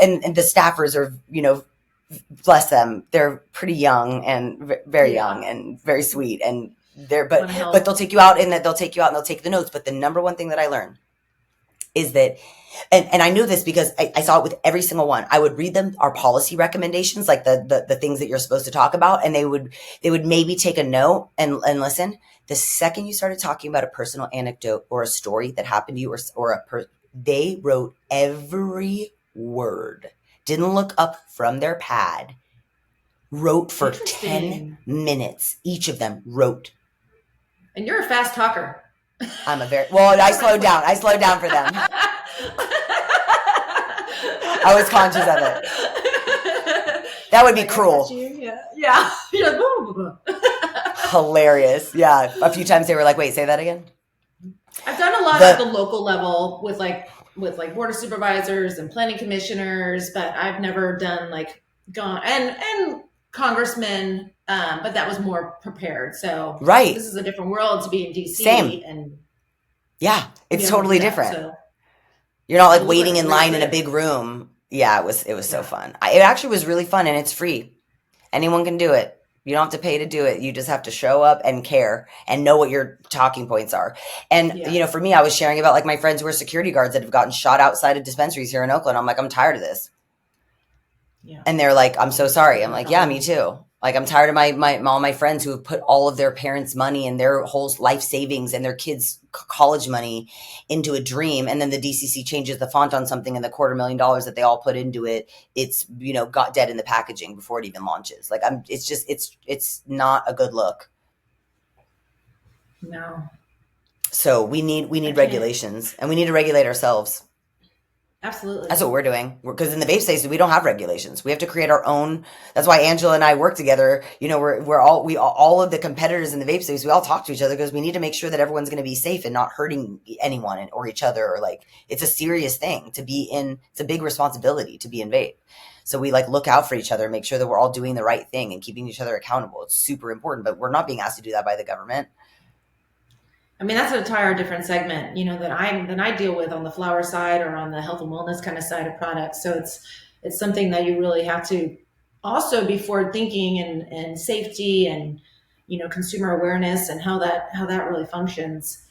and the staffers are, bless them, they're pretty young and very young and very sweet, and but they'll take you out and they'll take the notes. But the number one thing that I learned is that, and I knew this because I saw it with every single one. I would read them our policy recommendations, like the things that you're supposed to talk about, and they would maybe take a note and listen. The second you started talking about a personal anecdote or a story that happened to you they wrote every word, didn't look up from their pad, wrote for 10 minutes. Each of them wrote. And you're a fast talker. I'm I slowed down. I slowed down for them. I was conscious of it. That would be cruel. Yeah. Hilarious. Yeah. A few times they were like, wait, say that again. I've done a lot at the local level with board of supervisors and planning commissioners, but I've never done and congressmen, but that was more prepared. So right, this is a different world to be in DC. Same. And yeah, it's totally different. So you're not like waiting in line in a big room. Yeah, it was so Yeah. fun. It actually was really fun, and it's free. Anyone can do it. You don't have to pay to do it. You just have to show up and care and know what your talking points are. And Yeah. for me, I was sharing about like my friends who are security guards that have gotten shot outside of dispensaries here in Oakland. I'm like, I'm tired of this. Yeah. And they're like, I'm so sorry. I'm Different like, yeah, me problem. too. Like, I'm tired of my all my friends who have put all of their parents' money and their whole life savings and their kids' college money into a dream. And then the DCC changes the font on something and the $250,000 that they all put into it, it's, got dead in the packaging before it even launches. Like, it's just, it's not a good look. No, So we need I can't. regulations, and we need to regulate ourselves. That's Absolutely. what we're doing. Because in the vape space, we don't have regulations. We have to create our own. That's why Angela and I work together. All of the competitors in the vape space, we all talk to each other because we need to make sure that everyone's going to be safe and not hurting anyone or each other. Or like, it's a serious thing to be in. It's a big responsibility to be in vape. So we like look out for each other, make sure that we're all doing the right thing and keeping each other accountable. It's super important, but we're not being asked to do that by the government. I mean, that's an entire different segment, that I deal with on the flower side or on the health and wellness kind of side of products. So it's something that you really have to also be forward thinking and safety and consumer awareness and how that really functions.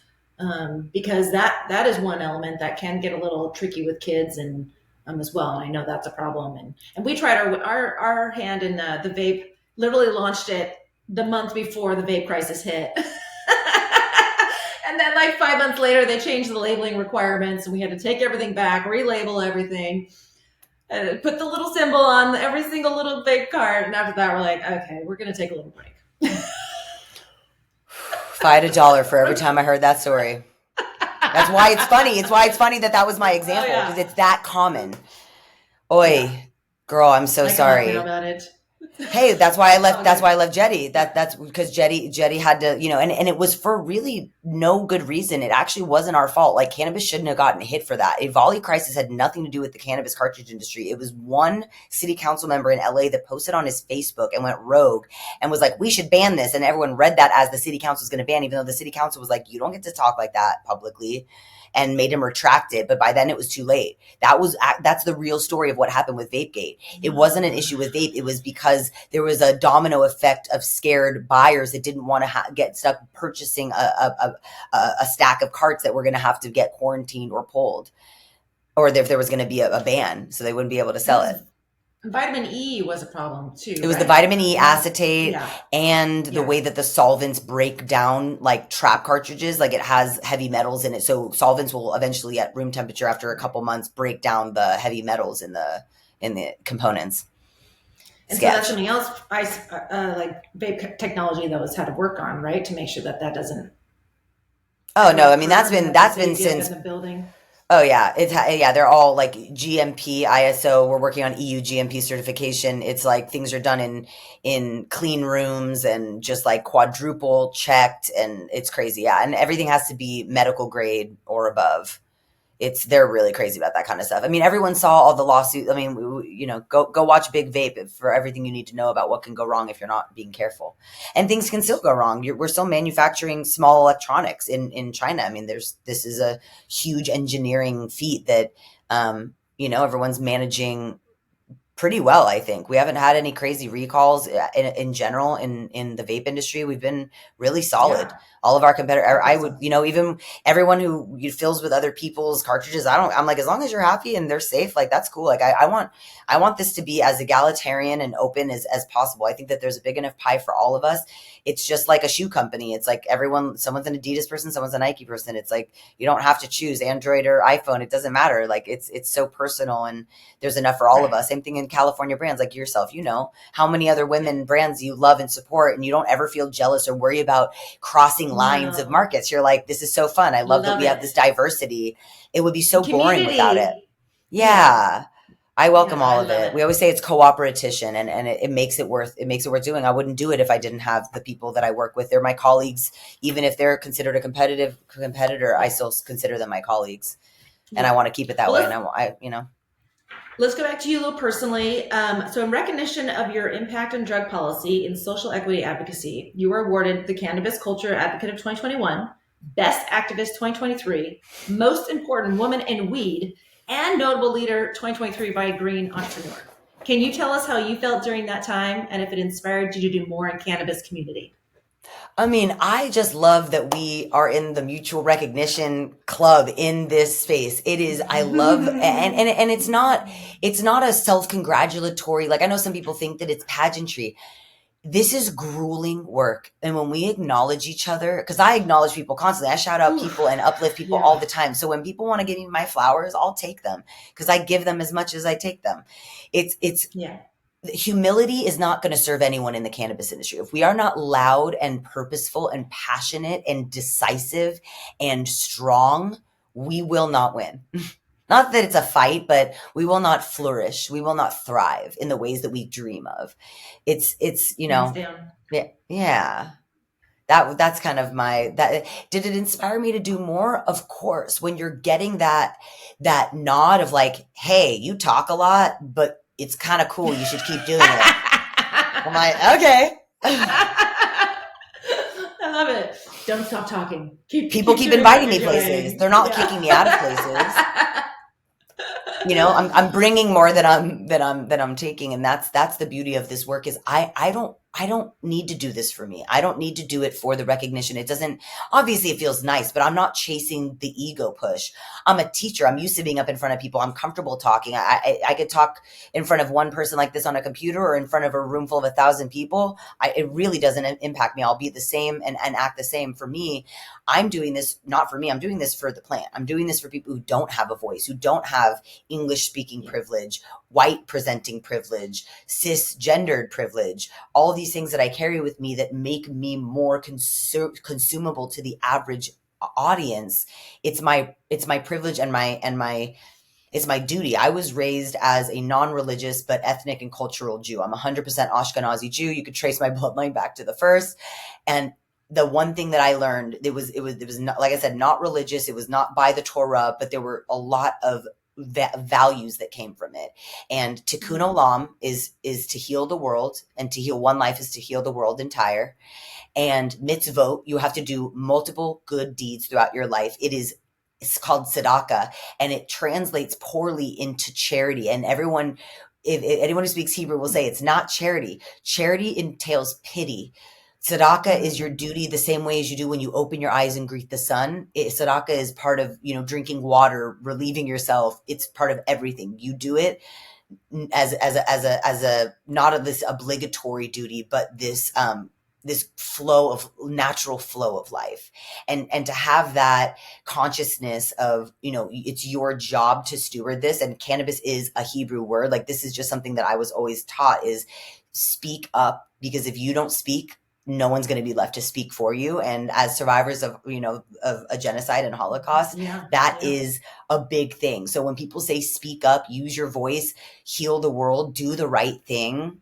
Because that is one element that can get a little tricky with kids and as well. And I know that's a problem. And we tried our hand in the vape. Literally launched it the month before the vape crisis hit. And then like 5 months later, they changed the labeling requirements and we had to take everything back, relabel everything, and put the little symbol on every single little vape cart. And after that, we're like, okay, we're going to take a little break. If I had $1 for every time I heard that story. That's why it's funny. It's why it's funny that was my Oh, example, because yeah. it's that common. Yeah. Oi, girl, I'm so I can laugh now sorry. about it. Hey, that's why I It's left. all That's good. why I left Jetty. Yeah. That's because Jetty had to, and it was for really no good reason. It actually wasn't our fault. Like, cannabis shouldn't have gotten hit for that. A volley crisis had nothing to do with the cannabis cartridge industry. It was one city council member in LA that posted on his Facebook and went rogue and was like, "We should ban this," and everyone read that as the city council was going to ban, even though the city council was like, "You don't get to talk like that publicly," and made him retract it. But by then it was too late. That's the real story of what happened with VapeGate. It wasn't an issue with vape. It was because there was a domino effect of scared buyers that didn't want to get stuck purchasing a stack of carts that were going to have to get quarantined or pulled, or if there was going to be a ban, so they wouldn't be able to And it sell it. was vitamin E was a problem too, It was the right? vitamin E And acetate yeah, and the yeah. way that the solvents break down like trap cartridges. Like, it has heavy metals in it. So solvents will eventually at room temperature after a couple months break down the heavy metals in the components. And so that's Sketch. something else like vape technology that was had to work on, right? To make sure that doesn't Oh ever no, I mean occur that's and we been have the that's been safety up in since. the building. Oh yeah, they're all like GMP, ISO. We're working on EU GMP certification. It's like things are done in clean rooms and just like quadruple checked, and it's crazy. Yeah, and everything has to be medical grade or above. They're really crazy about that kind of stuff. I mean, everyone saw all the lawsuits. I mean, go watch Big Vape for everything you need to know about what can go wrong if you're not being careful, and things can still go wrong. We're still manufacturing small electronics in China. I mean, this is a huge engineering feat that everyone's managing pretty well. I think we haven't had any crazy recalls in general in the vape industry. We've been really solid. Yeah, All of our competitors, that's I would, awesome. even everyone who fills with other people's cartridges. I'm like, as long as you're happy and they're safe, like that's cool. Like I want this to be as egalitarian and open as possible. I think that there's a big enough pie for all of us. It's just like a shoe company. It's like someone's an Adidas person, someone's a Nike person. It's like, you don't have to choose Android or iPhone. It doesn't matter. Like it's so personal, and there's enough for all of Right. us. Same thing in California brands like yourself. How many other Yeah. women brands you love and support, and you don't ever feel jealous or worry about crossing lines of No, markets. You're like, this is so fun. I love that love we have it. this diversity. It would be And so boring without it. community. Yeah, Yeah. I yeah, welcome I all of love it. it. We always say it's cooperation, and it makes it worth doing. I wouldn't do it if I didn't have the people that I work with. They're my colleagues. Even if they're considered a competitor, I Yeah, still consider them my colleagues, and I yeah. want to keep it that Well, way. And let's let's go back to you a little personally. So, in recognition of your impact on drug policy and social equity advocacy, you were awarded the Cannabis Culture Advocate of 2021, Best Activist 2023, Most Important Woman in Weed, and Notable Leader 2023 by Green Entrepreneur. Can you tell us how you felt during that time and if it inspired you to do more in cannabis community? I mean, I just love that we are in the mutual recognition club in this space. It is, I love, and it's not a self-congratulatory, like I know some people think that it's pageantry. This is grueling work. And when we acknowledge each other, because I acknowledge people constantly, I shout out people and uplift people all the time. So when people want to give me my flowers, I'll take them because I give them as much as I take them. It's humility is not going to serve anyone in the cannabis industry. If we are not loud and purposeful and passionate and decisive and strong, we will not win. Not that it's a fight, but we will not flourish. We will not thrive in the ways that we dream of. It's, Hands down. yeah. That's kind of did it inspire me to do more? Of course. When you're getting that nod of like, hey, you talk a lot, but it's kind of cool. You should keep doing it. I'm like, okay. I love it. Don't stop talking. People keep inviting me places. They're not kicking me out of places. I'm bringing more than I'm taking. And that's the beauty of this work is I don't need to do this for me. I don't need to do it for the recognition. Obviously it feels nice, but I'm not chasing the ego push. I'm a teacher. I'm used to being up in front of people. I'm comfortable talking. I could talk in front of one person like this on a computer or in front of a room full of 1,000 people. It really doesn't impact me. I'll be the same and act the same. For me, I'm doing this not for me. I'm doing this for the plant. I'm doing this for people who don't have a voice, who don't have English speaking privilege, white presenting privilege, cisgendered privilege, all these things that I carry with me that make me more consumable to the average audience. It's my privilege and it's my duty. I was raised as a non-religious but ethnic and cultural Jew. I'm 100% Ashkenazi Jew. You could trace my bloodline back to the first. And the one thing that I learned, it was not, like I said, not religious. It was not by the Torah, but there were a lot of values that came from it. And tikkun olam is to heal the world, and to heal one life is to heal the world entire. And mitzvot, you have to do multiple good deeds throughout your life. It's called tzedakah, and it translates poorly into charity. And if anyone who speaks Hebrew will say it's not charity. Charity entails pity. Tzedakah is your duty the same way as you do when you open your eyes and greet the sun. Tzedakah is part of, drinking water, relieving yourself. It's part of everything. You do it as a not this obligatory duty, but this natural flow of life. And to have that consciousness of, it's your job to steward this. And cannabis is a Hebrew word. Like, this is just something that I was always taught is speak up, because if you don't speak, no one's going to be left to speak for you. And as survivors of a genocide and Holocaust, that is a big thing. So when people say speak up, use your voice, heal the world, do the right thing,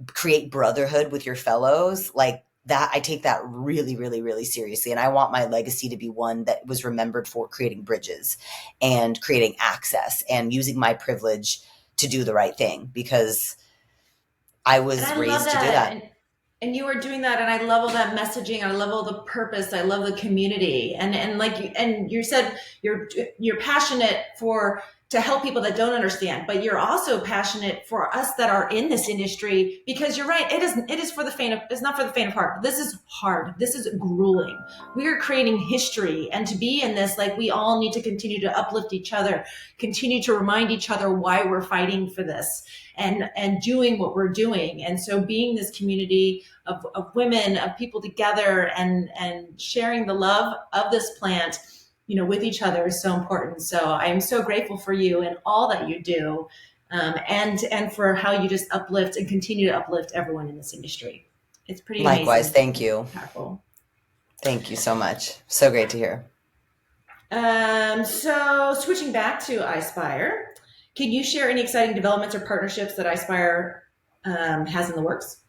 create brotherhood with your fellows, like that, I take that really, really, really seriously. And I want my legacy to be one that was remembered for creating bridges and creating access and using my privilege to do the right thing, because I was raised to do that. And you are doing that, and I love all that messaging. I love all the purpose. I love the community, and like you said, you're passionate to help people that don't understand, but you're also passionate for us that are in this industry, because you're right. It is it's not for the faint of heart. This is hard. This is grueling. We are creating history, and to be in this, like, we all need to continue to uplift each other, continue to remind each other why we're fighting for this, and doing what we're doing. And so being this community of women, of people together, and sharing the love of this plant, with each other is so important. So I am so grateful for you and all that you do, and for how you just uplift and continue to uplift everyone in this industry. It's pretty amazing. Likewise, thank you. Powerful. Thank you so much. So great to hear. So switching back to Ispire, can you share any exciting developments or partnerships that Ispire has in the works?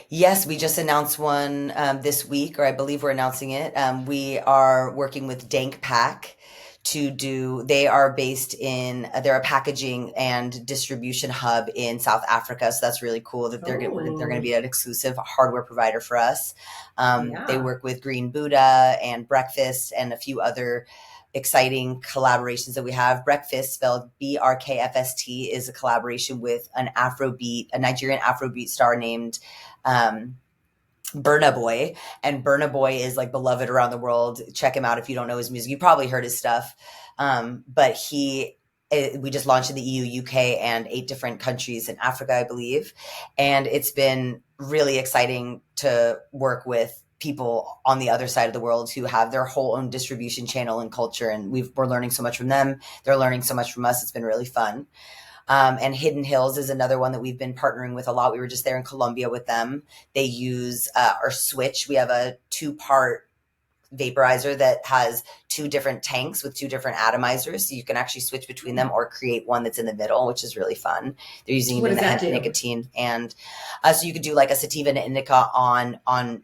Yes, we just announced one this week, or I believe we're announcing it. We are working with Dank Pack they are based they're a packaging and distribution hub in South Africa. So that's really cool that they're going to be an exclusive hardware provider for us. They work with Green Buddha and Breakfast and a few other exciting collaborations that we have. Breakfast, spelled BRKFST, is a collaboration with a Nigerian Afrobeat star named Burna Boy. And Burna Boy is like beloved around the world. Check him out if you don't know his music. You probably heard his stuff. But we just launched in the EU, UK, and 8 different countries in Africa, I believe. And it's been really exciting to work with people on the other side of the world who have their whole own distribution channel and culture. And we're learning so much from them. They're learning so much from us. It's been really fun. And Hidden Hills is another one that we've been partnering with a lot. We were just there in Colombia with them. They use our switch. We have a 2-part vaporizer that has 2 different tanks with 2 different atomizers. So you can actually switch between them or create one that's in the middle, which is really fun. They're using even the hemp nicotine. And so you could do like a sativa and indica on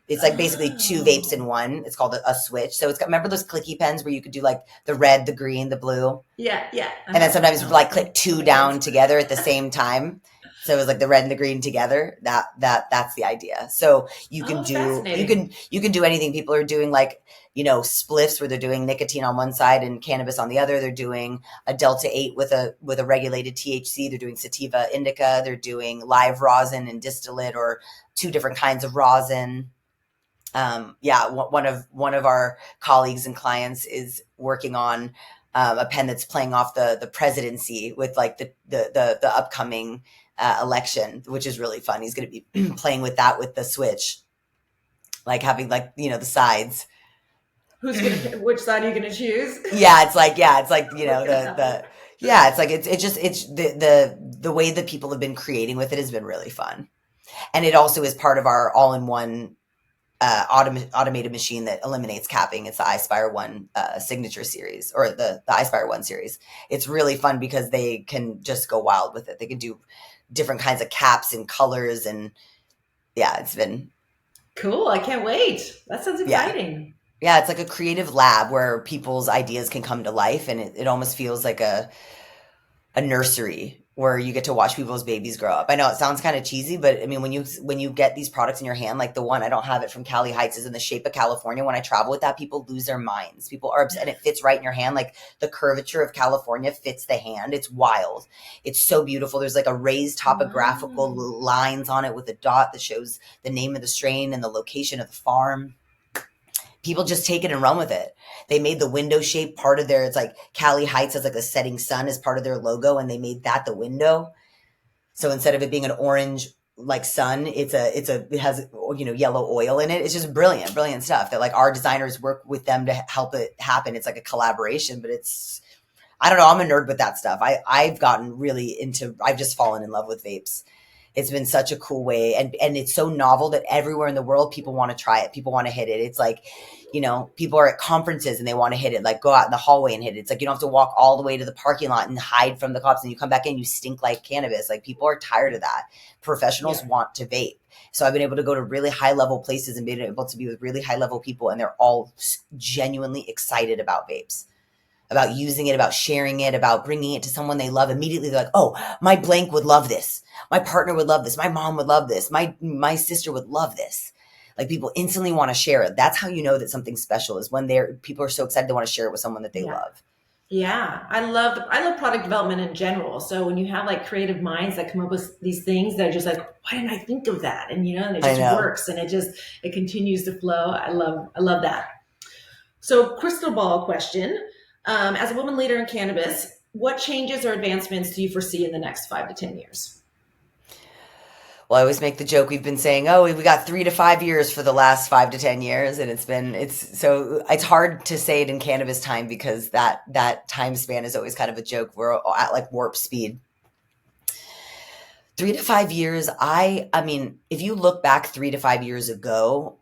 it's like basically 2 vapes in one. It's called a switch. So it's got, remember those clicky pens where you could do like the red, the green, the blue? Yeah. And then sometimes like click 2 down together at the same time. So it was like the red and the green together. That's the idea. So you can you can do anything. People are doing like, spliffs where they're doing nicotine on one side and cannabis on the other. They're doing a Delta 8 with a regulated THC. They're doing sativa indica. They're doing live rosin and distillate, or 2 different kinds of rosin. One of our colleagues and clients is working on a pen that's playing off the presidency with like the upcoming election, which is really fun. He's going to be playing with that with the switch, like having like the sides. Which side are you gonna choose? It's like it's the way that people have been creating with it has been really fun, and it also is part of our all-in-one automated machine that eliminates capping. It's the Ispire One signature series, or the Ispire One series. It's really fun because they can just go wild with it. They can do different kinds of caps and colors, and it's been cool. I can't wait. That sounds exciting. Yeah, it's like a creative lab where people's ideas can come to life, and it almost feels like a nursery where you get to watch people's babies grow up. I know it sounds kind of cheesy, but I mean, when you get these products in your hand, like the one, I don't have it, from Cali Heights, is in the shape of California. When I travel with that, people lose their minds. People are upset, and it fits right in your hand. Like the curvature of California fits the hand. It's wild. It's so beautiful. There's like a raised topographical lines on it with a dot that shows the name of the strain and the location of the farm. People just take it and run with it. They made the window shape part of it's like Cali Heights has like the setting sun as part of their logo, and they made that the window. So instead of it being an orange like sun, it has yellow oil in it. It's just brilliant stuff that like our designers work with them to help it happen. It's like a collaboration, but I don't know. I'm a nerd with that stuff. I've gotten really I've just fallen in love with vapes. It's been such a cool way, and it's so novel that everywhere in the world people want to try it. People want to hit it. It's like, people are at conferences and they want to hit it, like go out in the hallway and hit it. It's like you don't have to walk all the way to the parking lot and hide from the cops, and you come back in, you stink like cannabis. Like people are tired of that. Professionals want to vape. So I've been able to go to really high level places and been able to be with really high level people, and they're all genuinely excited about vapes, about using it, about sharing it, about bringing it to someone they love. Immediately they're like, oh, my blank would love this. My partner would love this. My mom would love this. My sister would love this. Like people instantly want to share it. That's how you know that something's special, is when people are so excited they want to share it with someone that they love. Yeah, I love product development in general. So when you have like creative minds that come up with these things, they're just like, why didn't I think of that? And and it just works, and it continues to flow. I love that. So crystal ball question. As a woman leader in cannabis, what changes or advancements do you foresee in the next 5 to 10 years? Well, I always make the joke, we've been saying, oh, we got 3 to 5 years for the last 5 to 10 years. And it's hard to say it in cannabis time, because that time span is always kind of a joke. We're at like warp speed. 3 to 5 years. I mean, if you look back 3 to 5 years ago,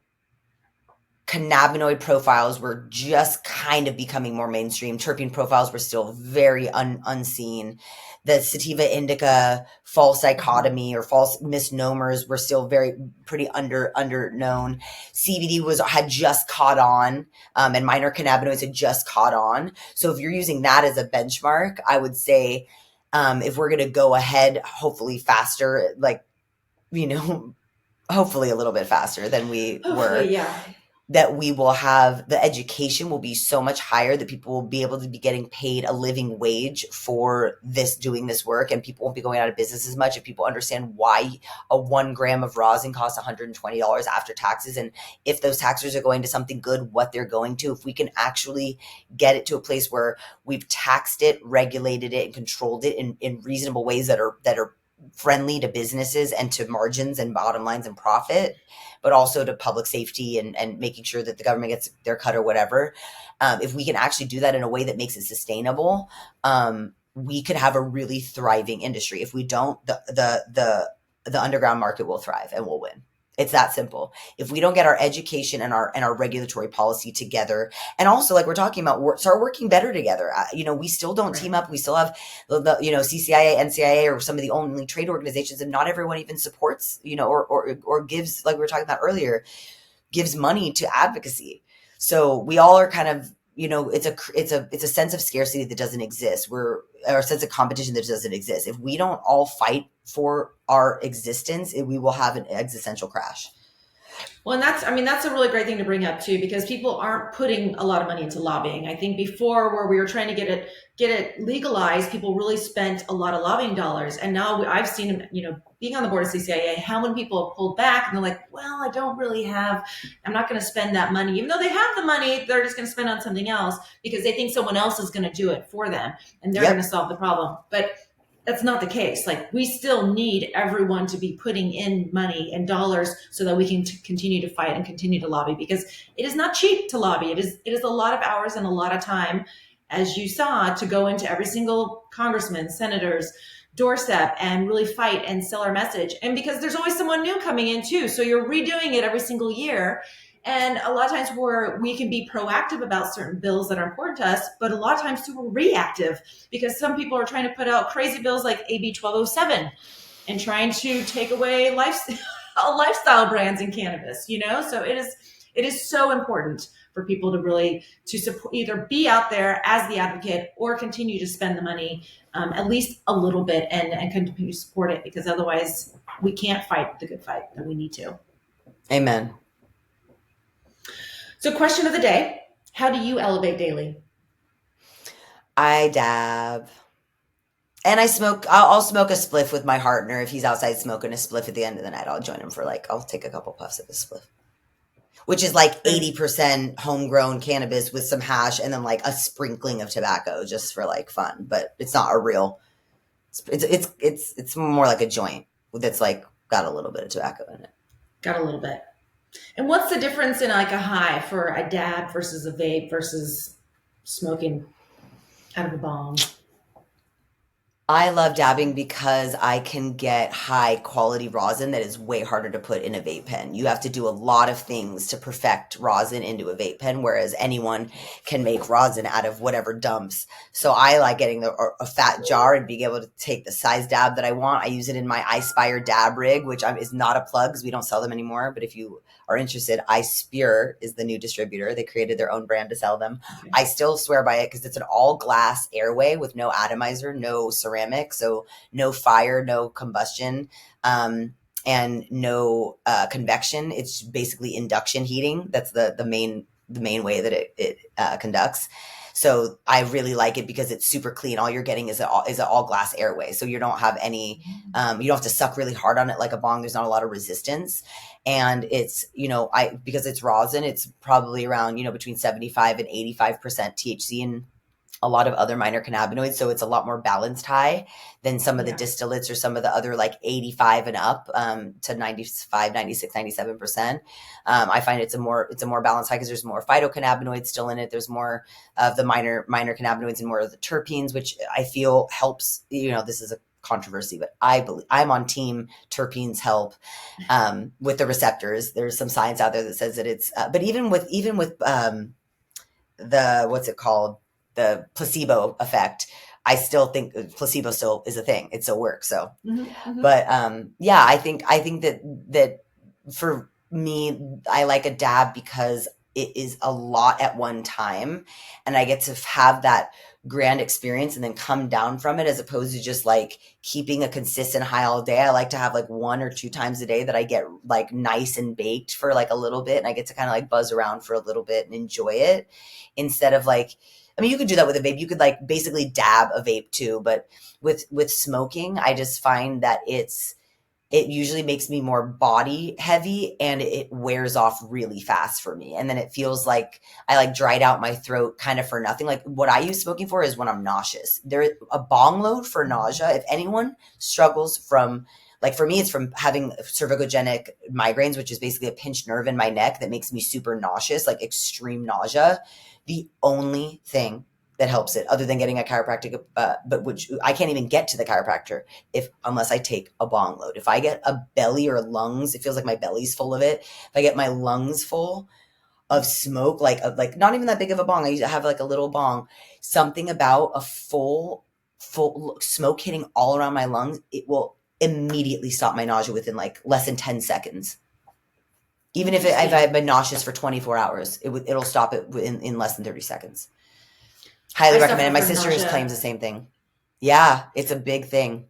cannabinoid profiles were just kind of becoming more mainstream. Terpene profiles were still very unseen. The sativa indica false dichotomy or false misnomers were still pretty under known. CBD had just caught on, and minor cannabinoids had just caught on. So if you're using that as a benchmark, I would say, if we're going to go ahead, hopefully faster, hopefully a little bit faster than we were. Yeah. that we will have, the education will be so much higher that people will be able to be getting paid a living wage for doing this work, and people won't be going out of business as much if people understand why a 1 gram of rosin costs $120 after taxes, and if those taxes are going to something good, what they're going to. If we can actually get it to a place where we've taxed it, regulated it, and controlled it in reasonable ways that are friendly to businesses and to margins and bottom lines and profit, but also to public safety and making sure that the government gets their cut or whatever. If we can actually do that in a way that makes it sustainable, we could have a really thriving industry. If we don't, the underground market will thrive and will win. It's that simple. If we don't get our education and our regulatory policy together, and also like we're talking about, start working better together. We still don't team up. We still have CCIA, NCIA, or some of the only trade organizations, and not everyone even supports, or gives, like we were talking about earlier, gives money to advocacy. So we all are kind of, it's a sense of scarcity that doesn't exist. Or a sense of competition that doesn't exist. If we don't all fight for our existence, we will have an existential crash. Well, and that's a really great thing to bring up too, because people aren't putting a lot of money into lobbying. I think before, where we were trying to get it legalized, people really spent a lot of lobbying dollars. And now I've seen, being on the board of CCIA, how many people have pulled back and they're like, well, I'm not going to spend that money. Even though they have the money, they're just going to spend on something else because they think someone else is going to do it for them and they're going to solve the problem. But that's not the case. Like, we still need everyone to be putting in money and dollars so that we can continue to fight and continue to lobby, because it is not cheap to lobby. It is a lot of hours and a lot of time, as you saw, to go into every single congressman, senator's doorstep and really fight and sell our message. And because there's always someone new coming in too. So you're redoing it every single year. And a lot of times we can be proactive about certain bills that are important to us, but a lot of times too, we're reactive because some people are trying to put out crazy bills like AB 1207 and trying to take away lifestyle brands in cannabis, So it is so important for people to support, either be out there as the advocate or continue to spend the money, at least a little bit, and continue to support it, because otherwise we can't fight the good fight that we need to. Amen. So, question of the day: how do you elevate daily? I dab. And I smoke. I'll smoke a spliff with my partner. If he's outside smoking a spliff at the end of the night, I'll join him for I'll take a couple puffs of the spliff, which is 80% homegrown cannabis with some hash and then a sprinkling of tobacco just for fun. But it's not a real. It's more like a joint that's got a little bit of tobacco in it. Got a little bit. And what's the difference in a high for a dab versus a vape versus smoking out of a bong? I love dabbing because I can get high quality rosin that is way harder to put in a vape pen. You have to do a lot of things to perfect rosin into a vape pen, whereas anyone can make rosin out of whatever dumps. So I like getting a fat jar and being able to take the size dab that I want. I use it in my Ispire dab rig, which is not a plug because we don't sell them anymore. But if you are interested, Ispire is the new distributor. They created their own brand to sell them. Okay. I still swear by it because it's an all glass airway with no atomizer, no ceramic, so no fire, no combustion, and no convection. It's basically induction heating. That's the main way that it conducts. So I really like it because it's super clean. All you're getting is an all glass airway. So you don't have any, you don't have to suck really hard on it like a bong. There's not a lot of resistance. And it's, because it's rosin, it's probably around, between 75 and 85% THC and a lot of other minor cannabinoids. So it's a lot more balanced high than some of the distillates or some of the other 85 and up to 95, 96, 97%. I find it's a more balanced high because there's more phytocannabinoids still in it. There's more of the minor cannabinoids and more of the terpenes, which I feel helps, this is a controversy, but I believe I'm on team terpenes help with the receptors. There's some science out there that says that it's, but even with the, what's it called? The placebo effect, I still think placebo still is a thing. It still works. So, but I think that for me, I like a dab because it is a lot at one time, and I get to have that grand experience and then come down from it, as opposed to just like keeping a consistent high all day. I like to have like 1 or 2 times a day that I get like nice and baked for like a little bit, and I get to kind of like buzz around for a little bit and enjoy it, instead of like, I mean, you could do that with a vape. You could like basically dab a vape too, but with smoking, I just find that it usually makes me more body heavy, and it wears off really fast for me. And then it feels like I like dried out my throat kind of for nothing. Like what I use smoking for is when I'm nauseous. There a bong load for nausea. If anyone struggles from, like for me, it's from having cervicogenic migraines, which is basically a pinched nerve in my neck that makes me super nauseous, like extreme nausea. The only thing that helps it, other than getting a chiropractic, but which I can't even get to the chiropractor unless I take a bong load. If I get a belly or lungs, it feels like my belly's full of it. If I get my lungs full of smoke, like not even that big of a bong, I used to have like a little bong, something about a full smoke hitting all around my lungs, it will immediately stop my nausea within like less than 10 seconds. Even if I've been nauseous for 24 hours, it'll stop it in less than 30 seconds. Highly recommend it. My sister claims the same thing. Yeah, it's a big thing.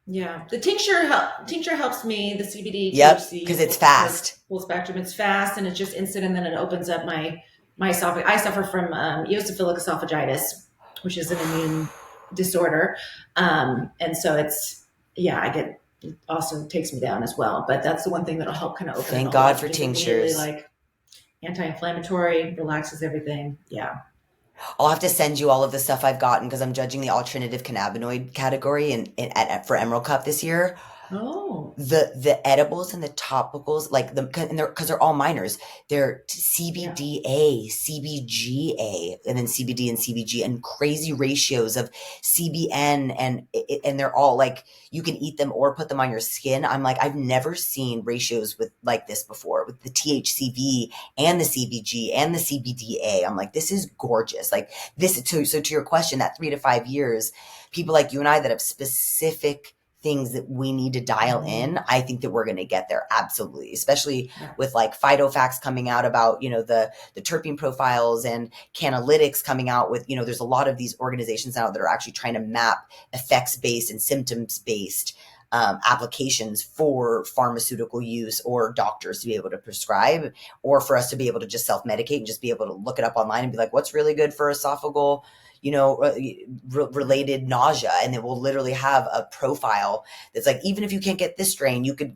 Yeah, the tincture helps me. The CBD, yep, because it's fast. Full spectrum. It's fast and it's just instant, and then it opens up my esophagus. I suffer from eosinophilic esophagitis, which is an immune disorder, and so it also takes me down as well. But that's the one thing that'll help kind of open. Thank God for tinctures. Like anti-inflammatory, relaxes everything. Yeah. I'll have to send you all of the stuff I've gotten, because I'm judging the alternative cannabinoid category for Emerald Cup this year. Oh, the edibles and the topicals, like because they're all minors. They're CBDA, CBGA, and then CBD and CBG, and crazy ratios of CBN, and they're all like, you can eat them or put them on your skin. I'm like, I've never seen ratios with like this before, with the THCV and the CBG and the CBDA. I'm like, this is gorgeous. Like this. So to your question, that 3 to 5 years, people like you and I that have specific things that we need to dial in, I think that we're going to get there. Absolutely. Especially with like phytofacts coming out about, the terpene profiles, and Cannalytics coming out with, there's a lot of these organizations now that are actually trying to map effects-based and symptoms-based applications for pharmaceutical use, or doctors to be able to prescribe, or for us to be able to just self-medicate and just be able to look it up online and be like, what's really good for esophageal related nausea, and it will literally have a profile that's like, even if you can't get this strain, you could,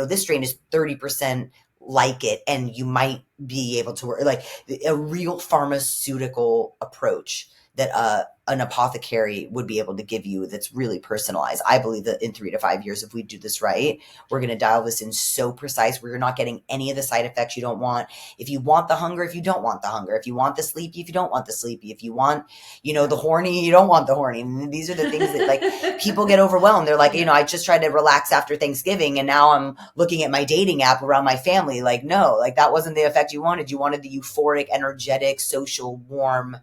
this strain is 30% like it, and you might be able to work, like a real pharmaceutical approach that an apothecary would be able to give you, that's really personalized. I believe that in 3 to 5 years, if we do this right, we're going to dial this in so precise where you're not getting any of the side effects you don't want. If you want the hunger, if you don't want the hunger, if you want the sleepy, if you don't want the sleepy, if you want, the horny, you don't want the horny. And these are the things that like people get overwhelmed. They're like, I just tried to relax after Thanksgiving, and now I'm looking at my dating app around my family. Like, no, like that wasn't the effect you wanted. You wanted the euphoric, energetic, social, warm,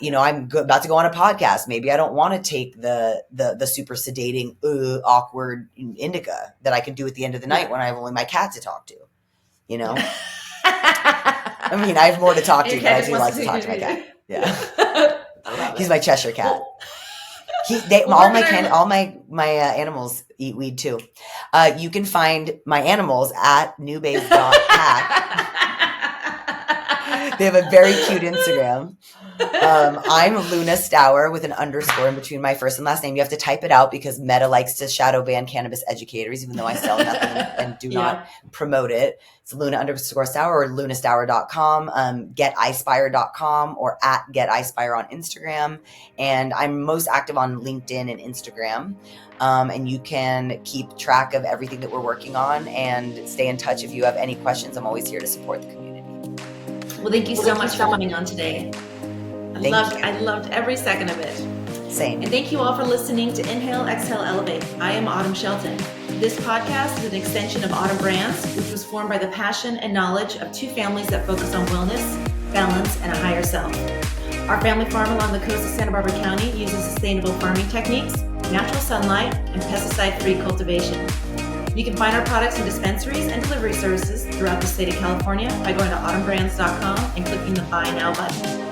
I'm about to go on a podcast. Maybe I don't want to take the super sedating, awkward indica that I can do at the end of the night when I have only my cat to talk to, I mean, I have more to talk to, but I do like to talk to my cat. Yeah. He's my Cheshire cat. All my animals eat weed too. You can find my animals at newbase.cat. They have a very cute Instagram. I'm Luna Stower with an underscore in between my first and last name. You have to type it out because Meta likes to shadow ban cannabis educators, even though I sell nothing and do not promote it. It's Luna_Stower or lunastower.com, getispire.com, or at getispire on Instagram. And I'm most active on LinkedIn and Instagram. And you can keep track of everything that we're working on and stay in touch if you have any questions. I'm always here to support the community. Well, thank you so much for coming on today. I loved every second of it. Same. And thank you all for listening to Inhale, Exhale, Elevate. I am Autumn Shelton. This podcast is an extension of Autumn Brands, which was formed by the passion and knowledge of 2 families that focus on wellness, balance, and a higher self. Our family farm along the coast of Santa Barbara County uses sustainable farming techniques, natural sunlight, and pesticide-free cultivation. You can find our products in dispensaries and delivery services throughout the state of California by going to autumnbrands.com and clicking the Buy Now button.